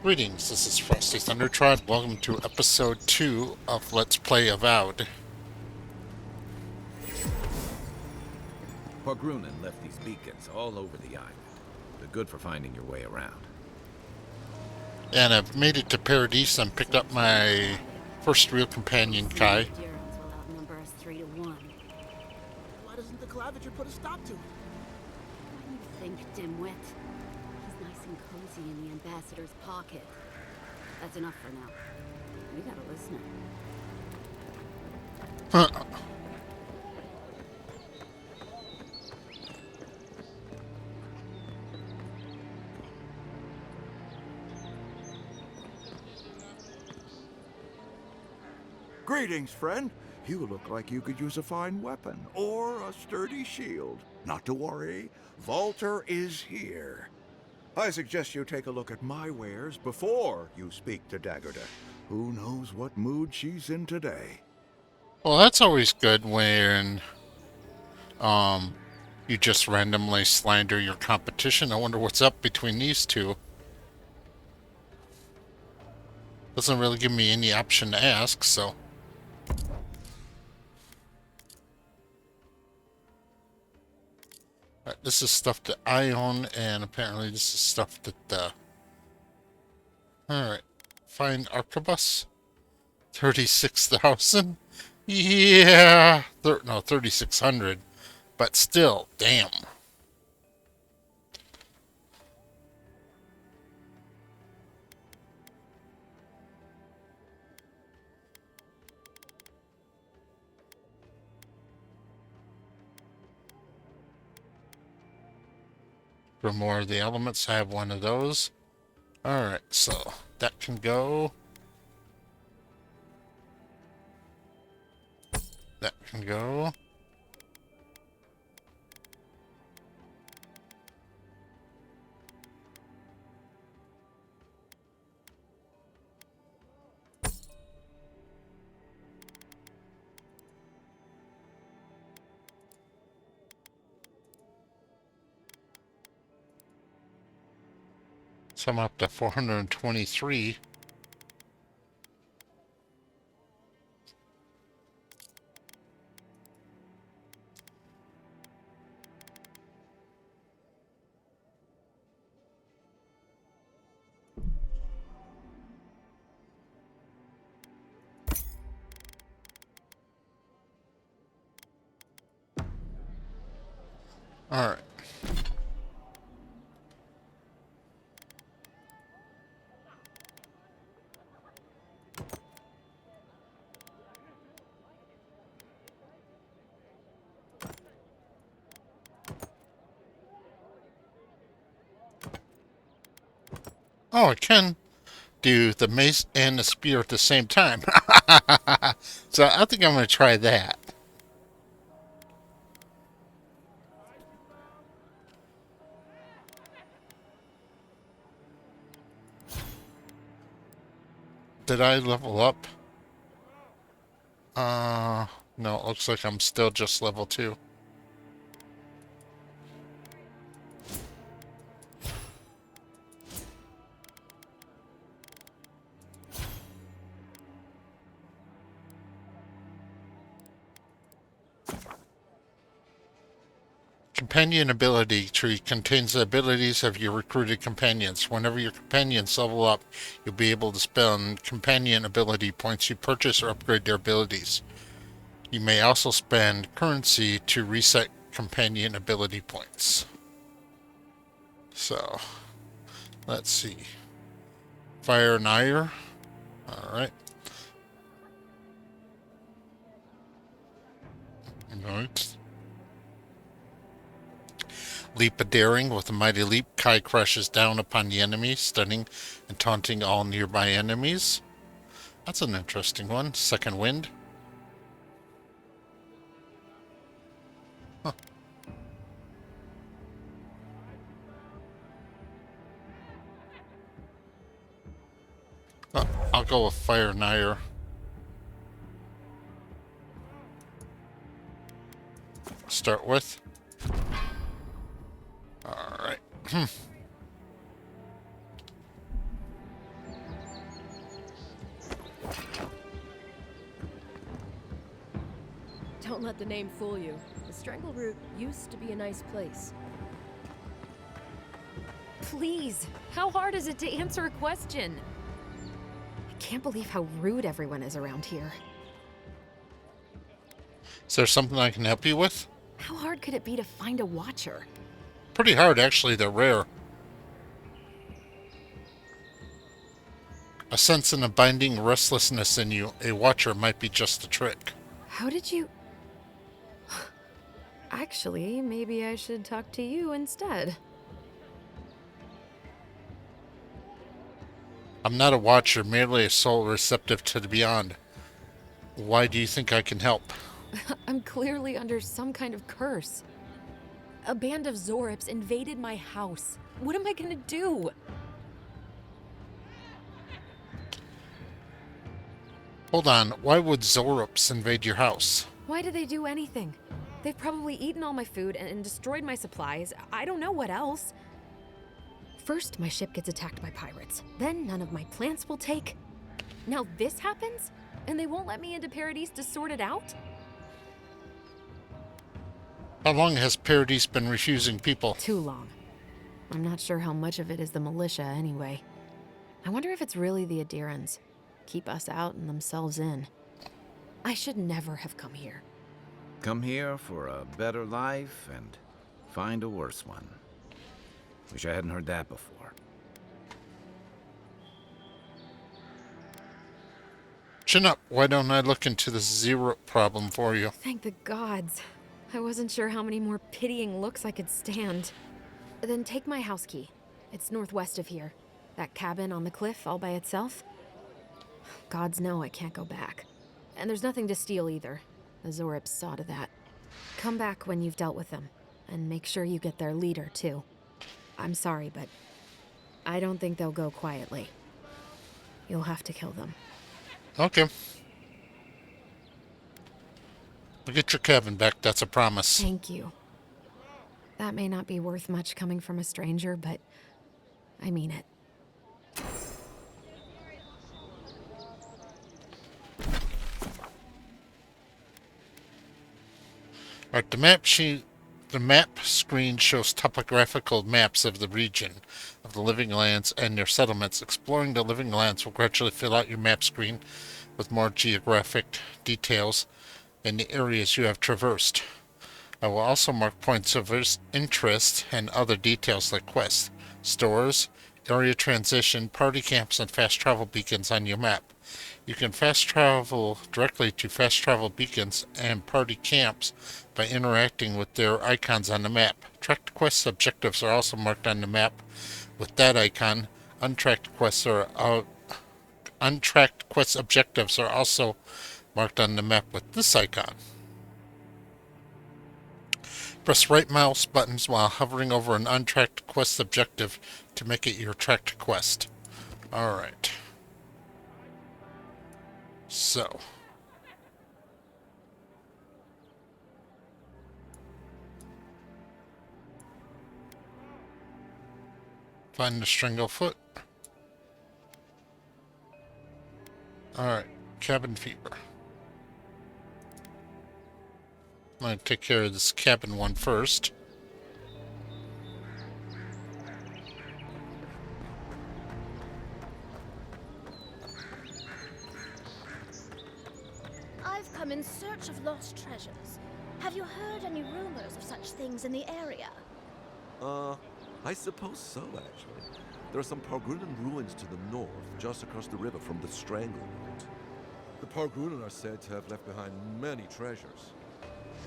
Greetings, this is Frosty Thundertrod. Welcome to episode 2 of Let's Play Avowed. Pogrunin left these beacons all over the island. They're good for finding your way around. And I've made it to Paradise and picked up my first real companion, Kai. Will outnumber us 3-1. Why doesn't the claviger put a stop to it? What do you think, dimwit? He's nice and cozy in the ambassador's pocket. That's enough for now. We got a listener. Greetings, friend. You look like you could use a fine weapon or a sturdy shield. Not to worry, Volter is here. I suggest you take a look at my wares before you speak to Daggerda. Who knows what mood she's in today? Well, that's always good when you just randomly slander your competition. I wonder what's up between these two. Doesn't really give me any option to ask, so... Alright, this is stuff that I own, and apparently this is stuff that, Alright, find Arquebus. 36,000? Yeah! No, 3,600. But still, damn. For more of the elements, I have one of those. Alright, so that can go. That can go. So I'm up to 423. All right. Oh, I can do the mace and the spear at the same time. So I think I'm going to try that. Did I level up? No, it looks like I'm still just level 2. Companion ability tree contains the abilities of your recruited companions. Whenever your companions level up, you'll be able to spend companion ability points you purchase or upgrade their abilities. You may also spend currency to reset companion ability points. So, let's see. Fire and Ire. Alright. Alright. Leap of Daring. With a mighty leap, Kai crashes down upon the enemy, stunning and taunting all nearby enemies. That's an interesting one. Second Wind. Huh. I'll go with Fire and Ire. Start with. Alright. let the name fool you. The Strangleroot used to be a nice place. Please, how hard is it to answer a question? I can't believe how rude everyone is around here. Is there something I can help you with? How hard could it be to find a watcher? Pretty hard, actually. They're rare. A sense and a binding restlessness in you. A watcher might be just a trick. How did you... Actually, maybe I should talk to you instead. I'm not a watcher, merely a soul receptive to the beyond. Why do you think I can help? I'm clearly under some kind of curse. A band of Zorips invaded my house. What am I gonna do? Hold on, why would Zorops invade your house? Why did they do anything? They've probably eaten all my food and destroyed my supplies. I don't know what else. First, my ship gets attacked by pirates. Then none of my plants will take. Now this happens? And they won't let me into Paradise to sort it out? How long has Paradise been refusing people? Too long. I'm not sure how much of it is the militia anyway. I wonder if it's really the Adirans. Keep us out and themselves in. I should never have come here. Come here for a better life and find a worse one. Wish I hadn't heard that before. Chin up. Why don't I look into this Zero problem for you? Thank the gods. I wasn't sure how many more pitying looks I could stand. Then take my house key. It's northwest of here. That cabin on the cliff all by itself. Gods know I can't go back. And there's nothing to steal either. The Zorips saw to that. Come back when you've dealt with them. And make sure you get their leader, too. I'm sorry, but I don't think they'll go quietly. You'll have to kill them. Okay. We'll get your cabin back, that's a promise. Thank you. That may not be worth much coming from a stranger, but I mean it. Alright, the map screen shows topographical maps of the region, of the living lands and their settlements. Exploring the living lands will gradually fill out your map screen with more geographic details in the areas you have traversed. I will also mark points of interest and other details like quests, stores, area transition, party camps, and fast travel beacons on your map. You can fast travel directly to fast travel beacons and party camps by interacting with their icons on the map. Tracked quest objectives are also marked on the map with that icon. Untracked quest objectives are also marked on the map with this icon. Press right mouse buttons while hovering over an untracked quest objective to make it your tracked quest. Alright. So. Find the Stranglefoot. Alright, cabin fever. I'm going to take care of this cabin one first. I've come in search of lost treasures. Have you heard any rumors of such things in the area? I suppose so, actually. There are some Pargrunan ruins to the north, just across the river from the Strangleroot. The Pargrunan are said to have left behind many treasures.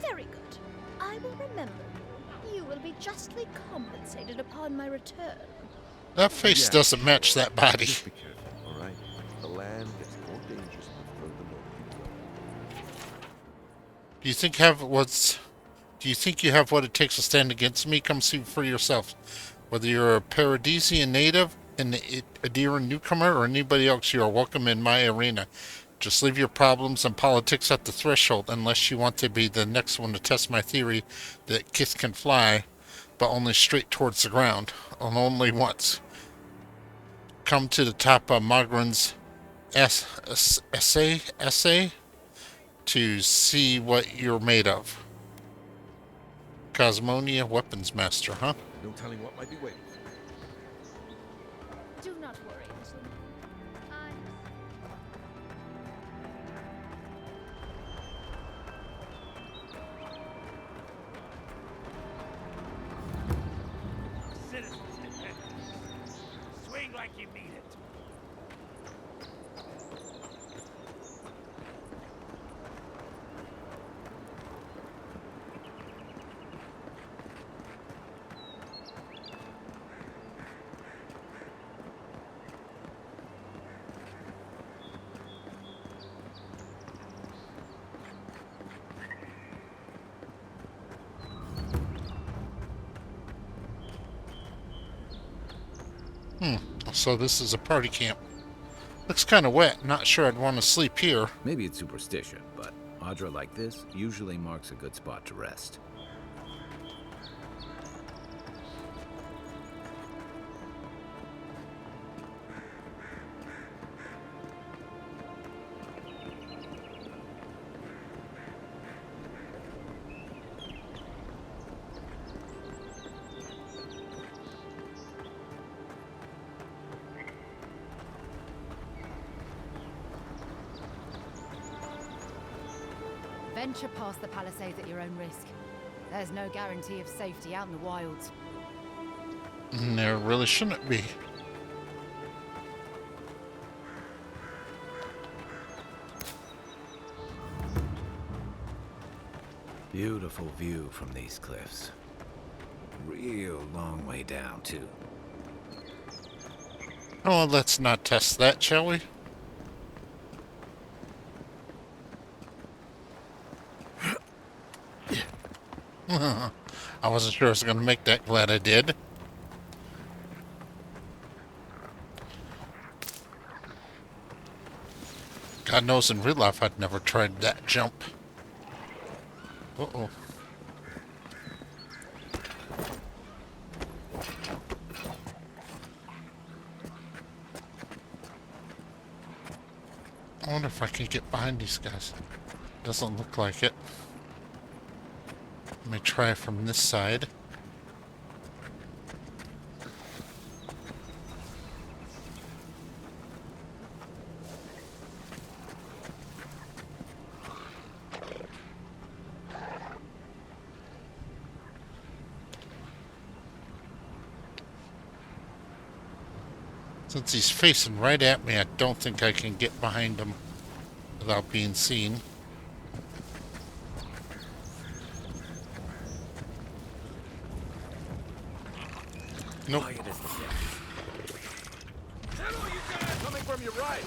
Very good. I will remember you. You will be justly compensated upon my return. That face doesn't match that body. Just be careful, all right? The land gets more dangerous the further north you go. Do you think you have what it takes to stand against me? Come see for yourself. Whether you're a Paradisian native, an Adiran newcomer, or anybody else, you are welcome in my arena. Just leave your problems and politics at the threshold, unless you want to be the next one to test my theory that Kith can fly, but only straight towards the ground, and only once. Come to the top of Mogren's essay, to see what you're made of. Cosmonia Weapons Master, huh? No telling what might be waiting. Do not worry, gentlemen. I... Citizens dependents. Swing like you mean it. So this is a party camp. Looks kind of wet. Not sure I'd want to sleep here. Maybe it's superstition, but Audra like this usually marks a good spot to rest. Venture past the palisades at your own risk. There's no guarantee of safety out in the wilds. And there really shouldn't be. Beautiful view from these cliffs. Real long way down, too. Oh, let's not test that, shall we? I wasn't sure I was going to make that. Glad I did. God knows in real life I'd never tried that jump. Uh-oh. I wonder if I can get behind these guys. Doesn't look like it. Let me try from this side. Since he's facing right at me, I don't think I can get behind him without being seen. Nope. Coming from your right.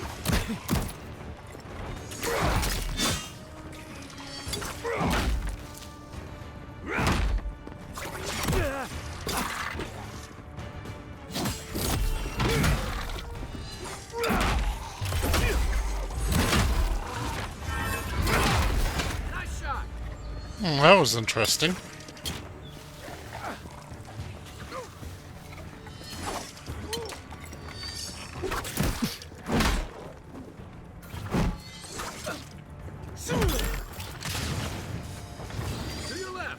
Nice shot. That was interesting. To your left.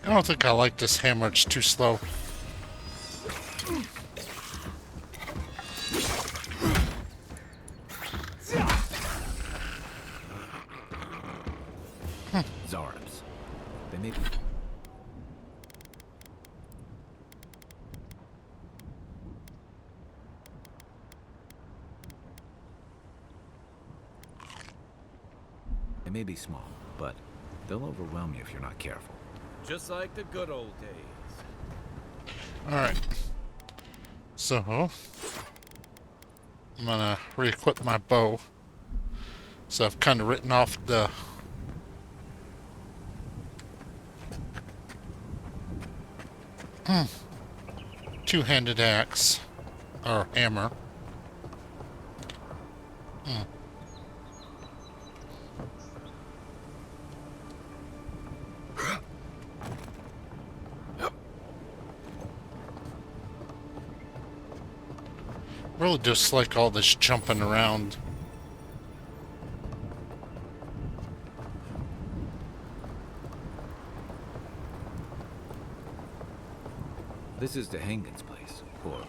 I don't think I like this hammer. It's too slow. Zarbs. They may be... They may be small, but they'll overwhelm you if you're not careful. Just like the good old days. Alright. So, I'm gonna re-equip my bow. So I've kind of written off the two-handed axe or hammer. Really dislike all this jumping around. This is the Hengen's place, or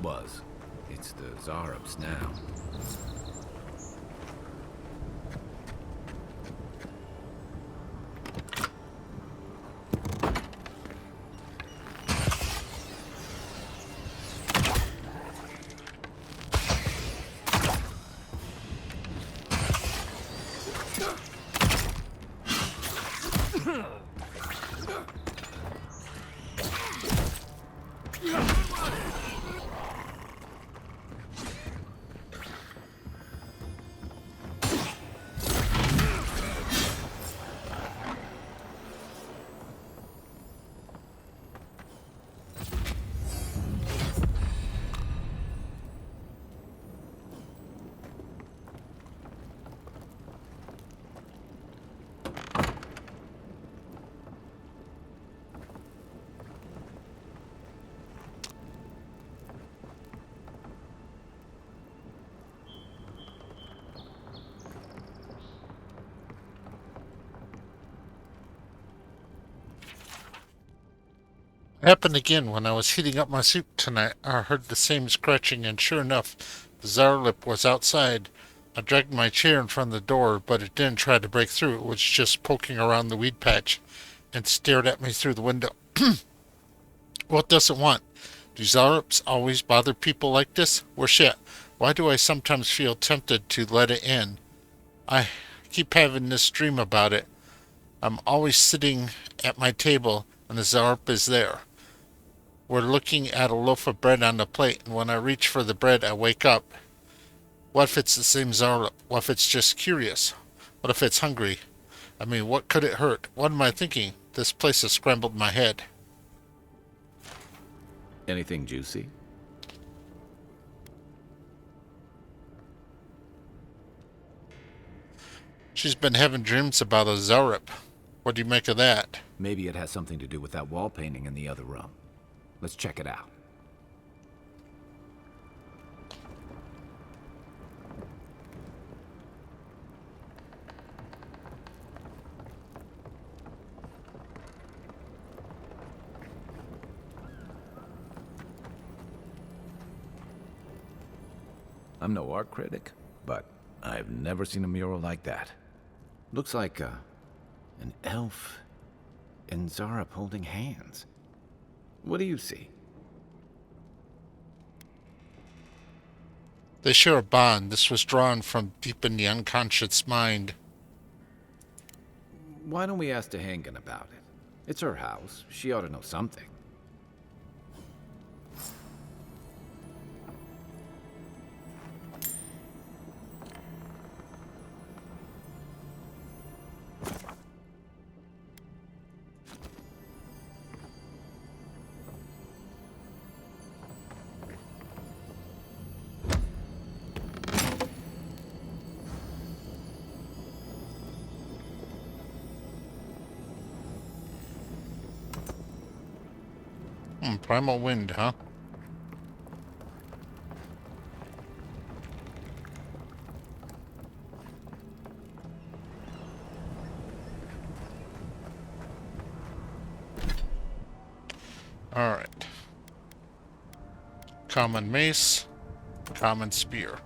was. It's the Zarub's now. Happened again when I was heating up my soup tonight. I heard the same scratching, and sure enough, the Zarlip was outside. I dragged my chair in front of the door, but it didn't try to break through. It was just poking around the weed patch and stared at me through the window. What does it want? Do Zarlips always bother people like this? Well, shit. Why do I sometimes feel tempted to let it in? I keep having this dream about it. I'm always sitting at my table, and the Zarp is there. We're looking at a loaf of bread on the plate, and when I reach for the bread, I wake up. What if it's the same Zarlip? What if it's just curious? What if it's hungry? I mean, what could it hurt? What am I thinking? This place has scrambled my head. Anything juicy? She's been having dreams about a Zarip. What do you make of that? Maybe it has something to do with that wall painting in the other room. Let's check it out. I'm no art critic, but I've never seen a mural like that. Looks like an elf and Zarup holding hands. What do you see? They share a bond. This was drawn from deep in the unconscious mind. Why don't we ask Tehangan about it? It's her house. She ought to know something. Primal wind, huh? Alright. Common mace, common spear.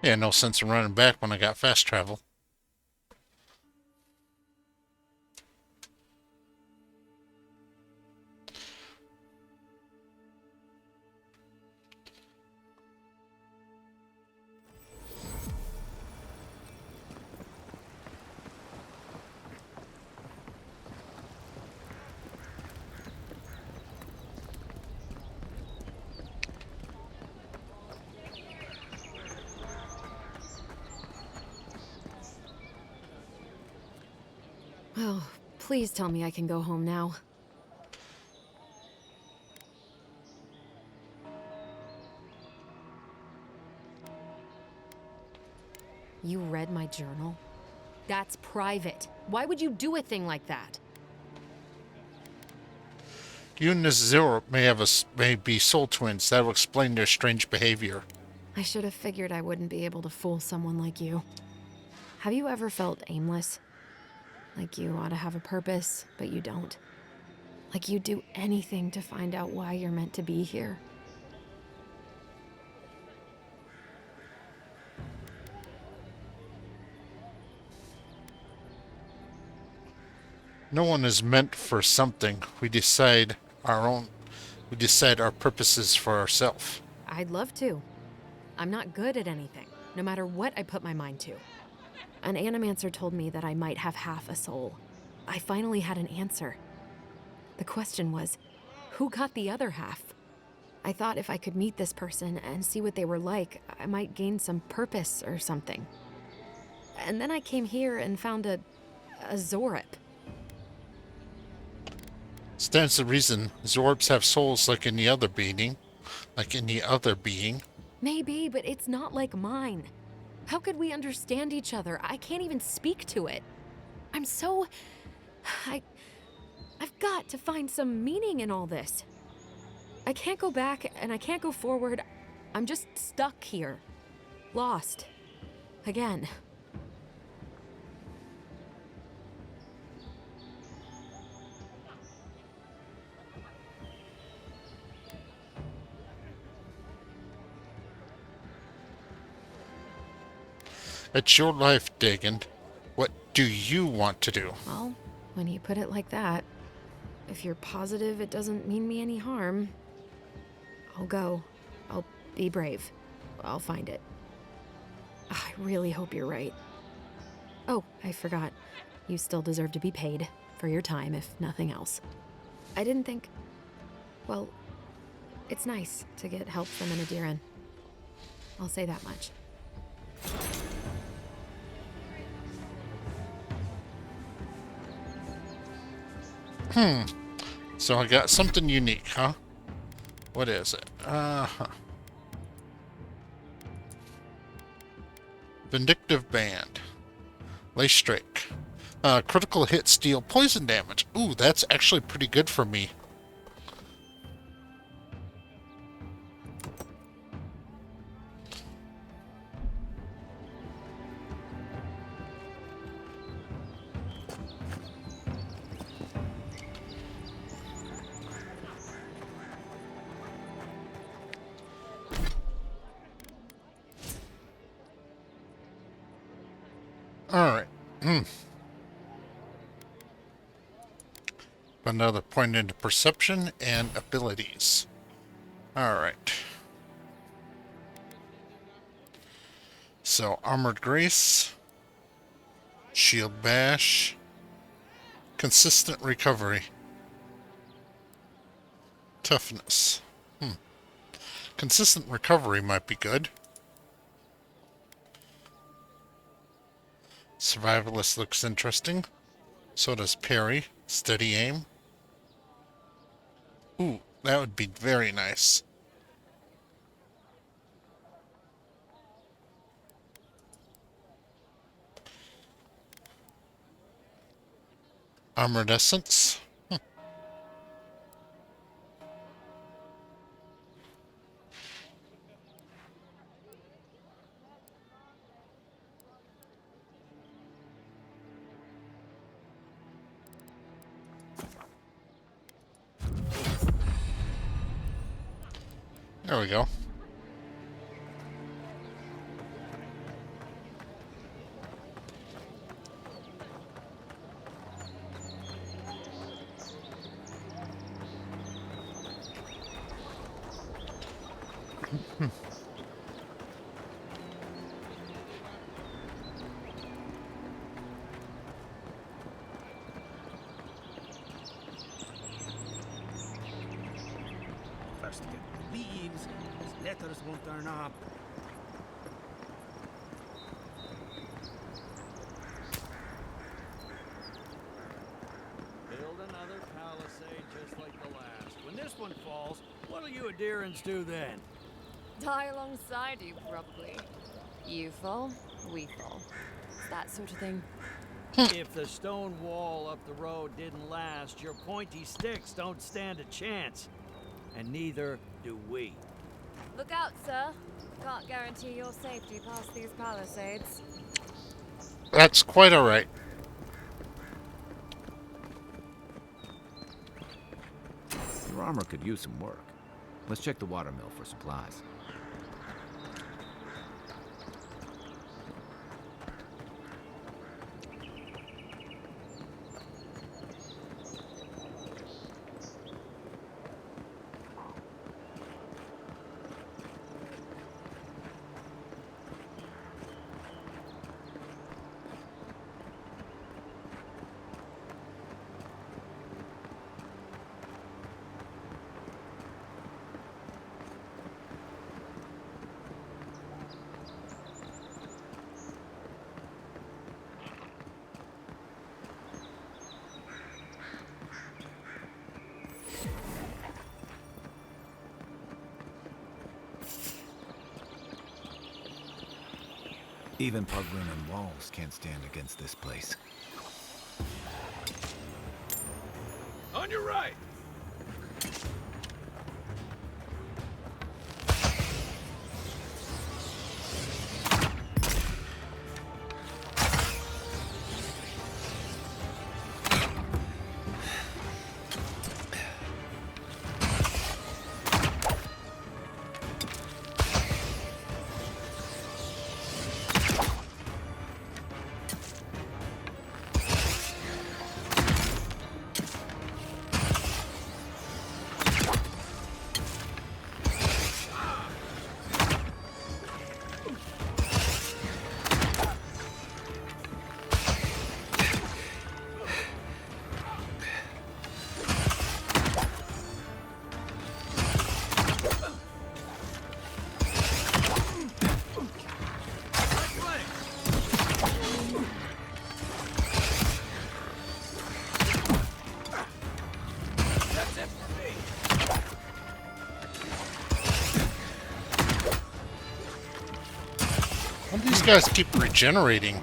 Yeah, no sense in running back when I got fast travel. Oh, please tell me I can go home now. You read my journal? That's private. Why would you do a thing like that? You and this Zero may be soul twins. That'll explain their strange behavior. I should have figured I wouldn't be able to fool someone like you. Have you ever felt aimless? Like you ought to have a purpose, but you don't? Like you'd do anything to find out why you're meant to be here? No one is meant for something. We decide our purposes for ourselves. I'd love to. I'm not good at anything, no matter what I put my mind to. An animancer told me that I might have half a soul. I finally had an answer. The question was, who got the other half? I thought if I could meet this person and see what they were like, I might gain some purpose or something. And then I came here and found a Zorip. Stands to reason Zorbs have souls like any other being. Maybe, but it's not like mine. How could we understand each other? I can't even speak to it. I've got to find some meaning in all this. I can't go back and I can't go forward. I'm just stuck here. Lost. Again. It's your life, Dagan. What do you want to do? Well, when you put it like that, if you're positive it doesn't mean me any harm, I'll go. I'll be brave. I'll find it. I really hope you're right. Oh, I forgot. You still deserve to be paid for your time, if nothing else. I didn't think... Well, it's nice to get help from an Adiran. I'll say that much. So I got something unique, huh? What is it? Vindictive Band. Lace Strike. Critical hit, steal, poison damage. Ooh, that's actually pretty good for me. Alright. Another point into perception and abilities. Alright. So, Armored Grace, Shield Bash, Consistent Recovery, Toughness. Consistent Recovery might be good. Survivalist looks interesting. So does Parry. Steady Aim. Ooh, that would be very nice. Armored Essence. There we go. First get the leaves, these letters won't turn up. deerins do then? Die alongside you, probably. You fall, we fall. It's that sort of thing. If the stone wall up the road didn't last, your pointy sticks don't stand a chance. And neither do we. Look out, sir. Can't guarantee your safety past these palisades. That's quite all right. Your armor could use some work. Let's check the watermill for supplies. Even Pugrunan walls can't stand against this place. On your right! Well, these guys keep regenerating.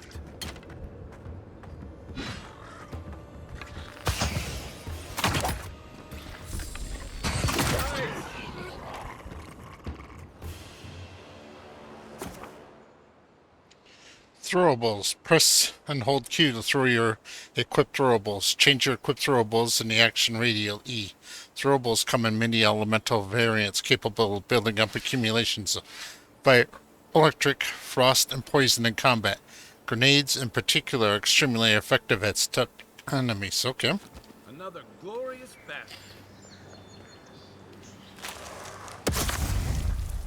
locked. Throwables. Press and hold Q to throw your equipped throwables. Change your equipped throwables in the action radial E. Throwables come in many elemental variants capable of building up accumulations by electric, frost, and poison in combat. Grenades, in particular, are extremely effective at stuck enemies. Okay. Another glorious battle.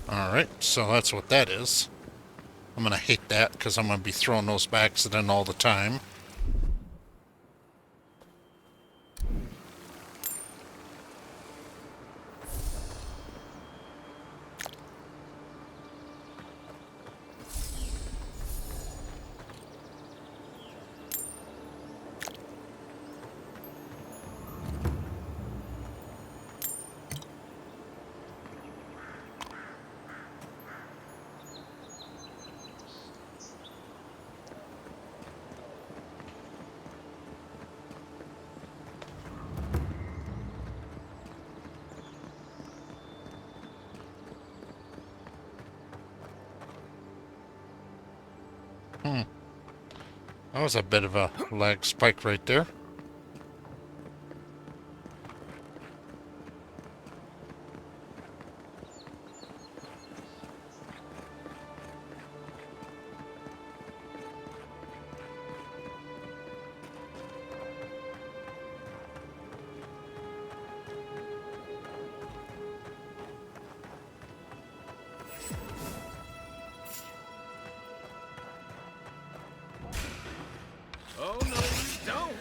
Alright, so that's what that is. I'm gonna hate that because I'm gonna be throwing those by accident all the time. That was a bit of a lag spike right there. Oh, no, you don't!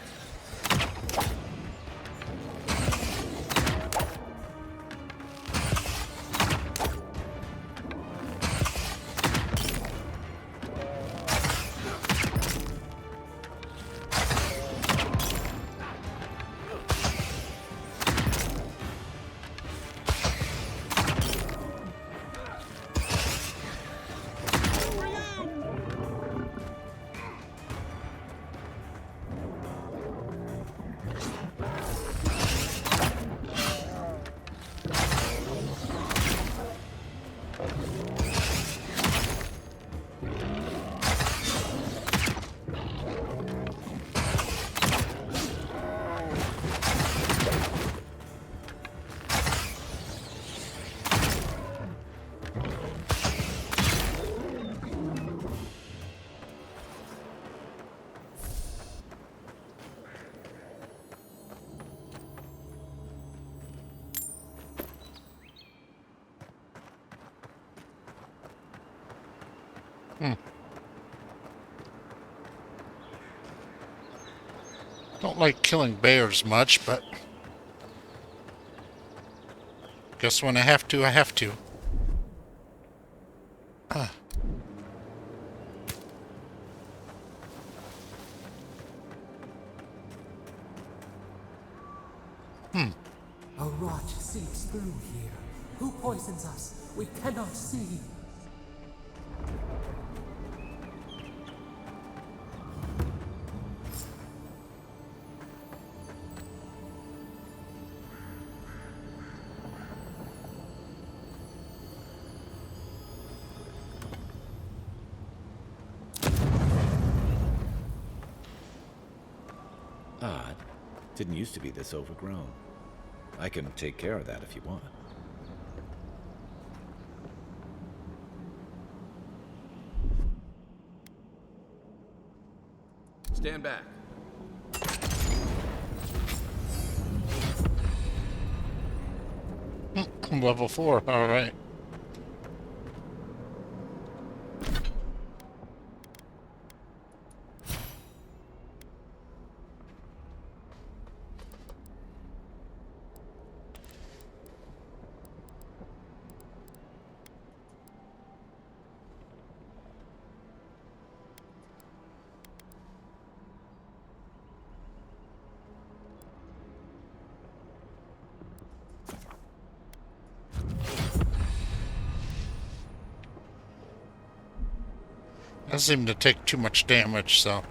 Don't like killing bears much, but guess when I have to, I have to. Ah. A rot seeps through here. Who poisons us? We cannot see. Odd. Didn't used to be this overgrown. I can take care of that if you want. Stand back. Level 4, alright. Doesn't seem to take too much damage, so.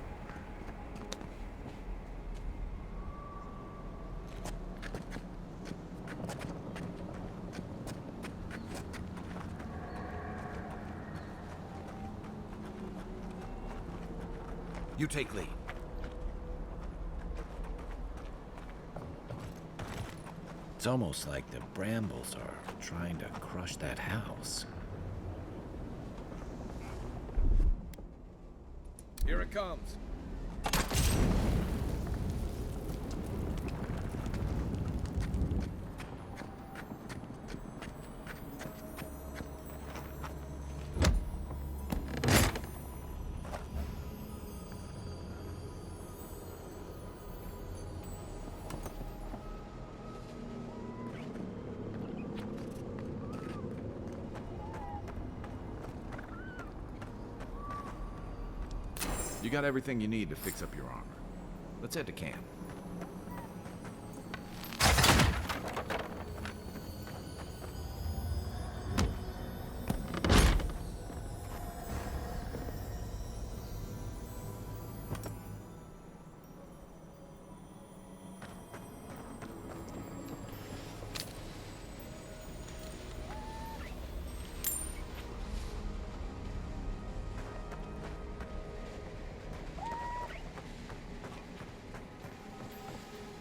You take lead. It's almost like the brambles are trying to crush that house. Here it comes. You got everything you need to fix up your armor. Let's head to camp.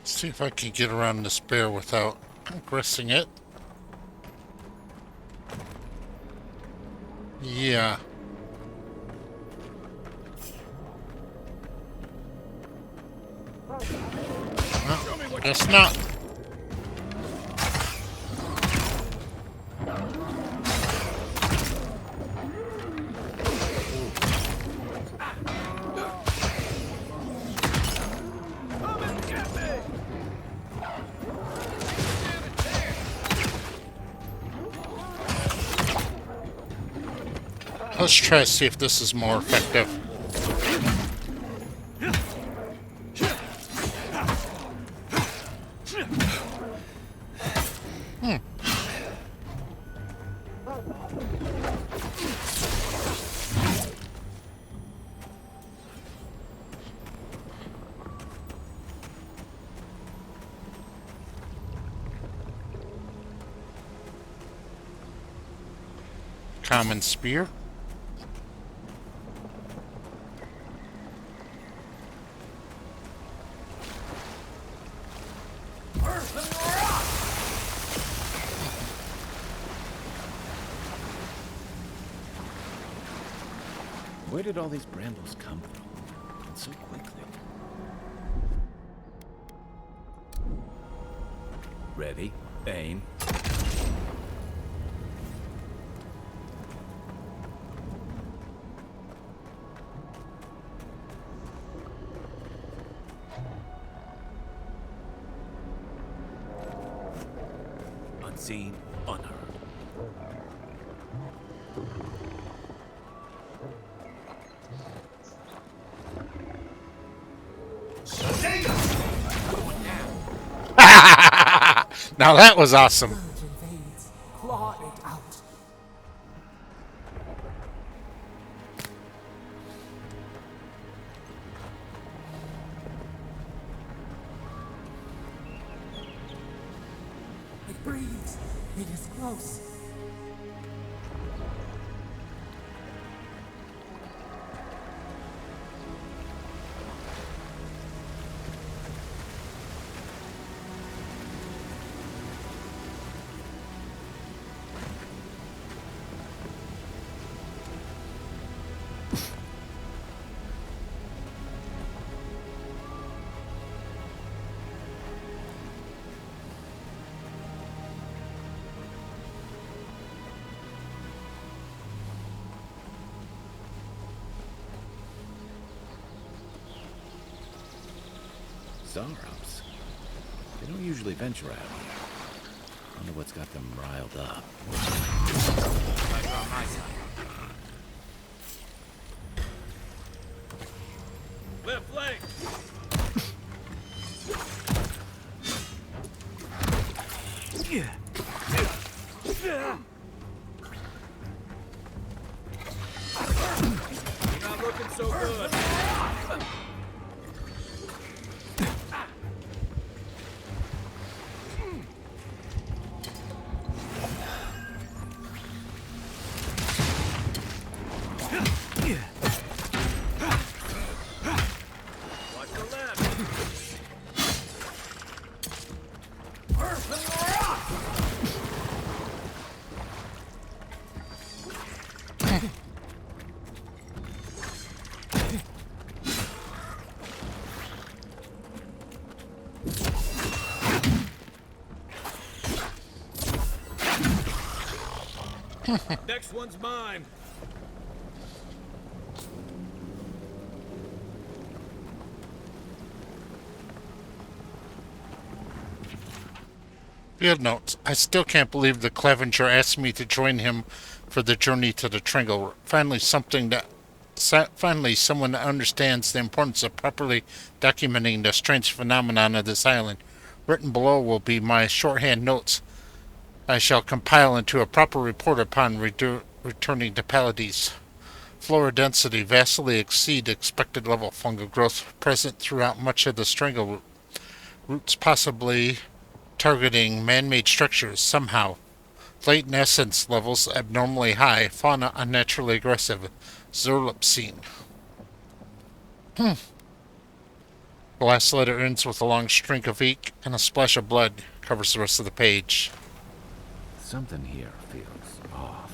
See if I can get around this bear without aggressing it. Yeah. Well, guess not. Let's try to see if this is more effective. Common spear. Where did all these brambles come from? And so quickly. Ready, aim. Unseen, unheard. Now that was awesome. Invades. Claw it out. It breathes. It is close. Zarops. They don't usually venture out here. Wonder what's got them riled up. On my side. Left flank. Next one's mine. Field notes. I still can't believe the Clevenger asked me to join him for the journey to the Tringle. Finally, someone that understands the importance of properly documenting the strange phenomenon of this island. Written below will be my shorthand notes. I shall compile into a proper report upon returning to Pallades. Flora density vastly exceed expected level. Fungal growth present throughout much of the strangle route. Roots possibly targeting man-made structures somehow. Latent essence levels abnormally high. Fauna unnaturally aggressive. Zerlipsine. The last letter ends with a long string of ink and a splash of blood. Covers the rest of the page. Something here feels off.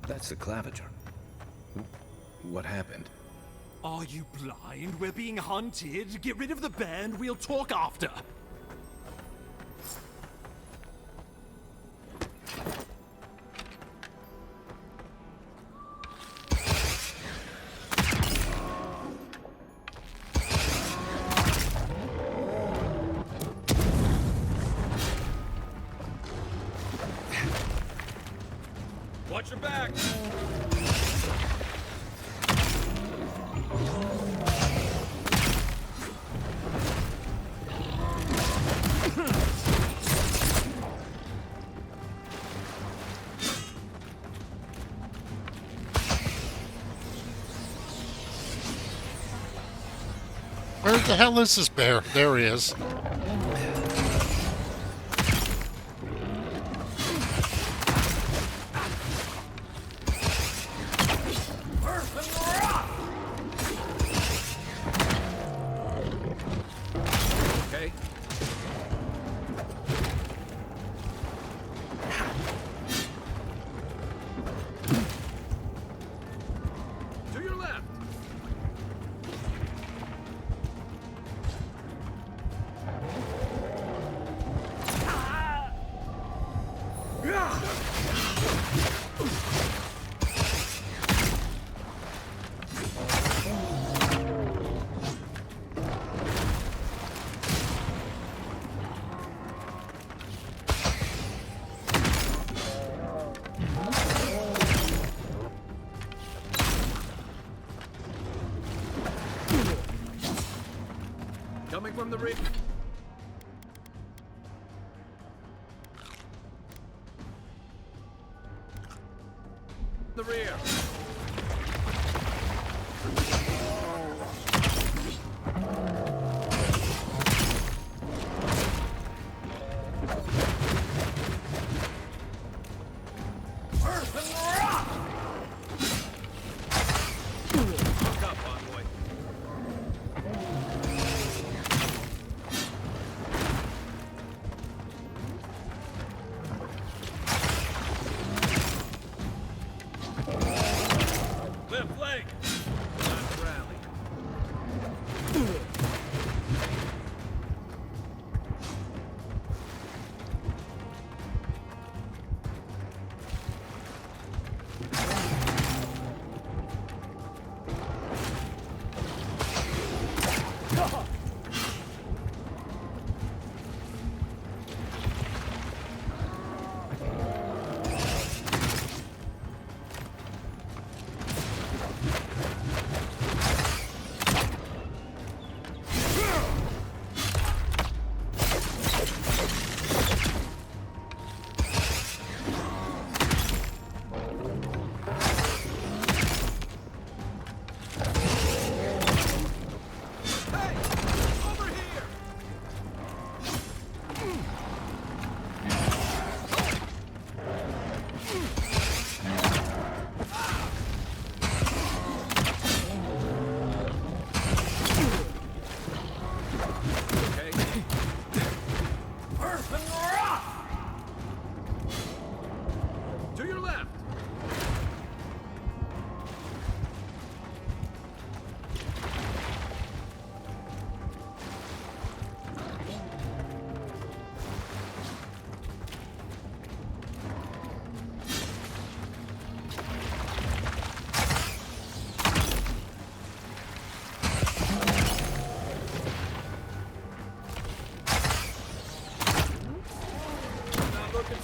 That's the Claviger. What happened? Are you blind? We're being hunted. Get rid of the bear and we'll talk after. Watch your back. Where the hell is this bear? There he is. Okay. To your left. Coming from the rear. The rear. Look up, envoy.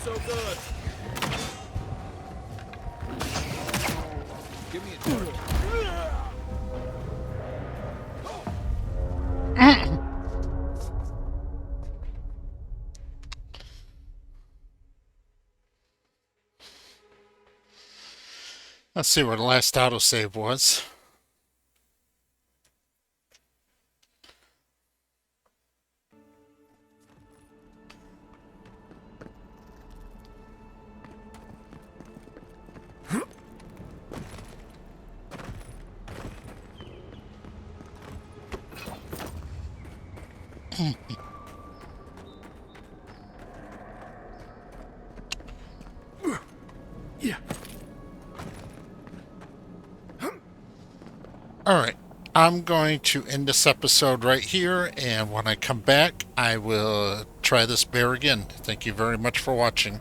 so good. Give me a turn. Let's see where the last autosave was. Alright, I'm going to end this episode right here, and when I come back, I will try this bear again. Thank you very much for watching.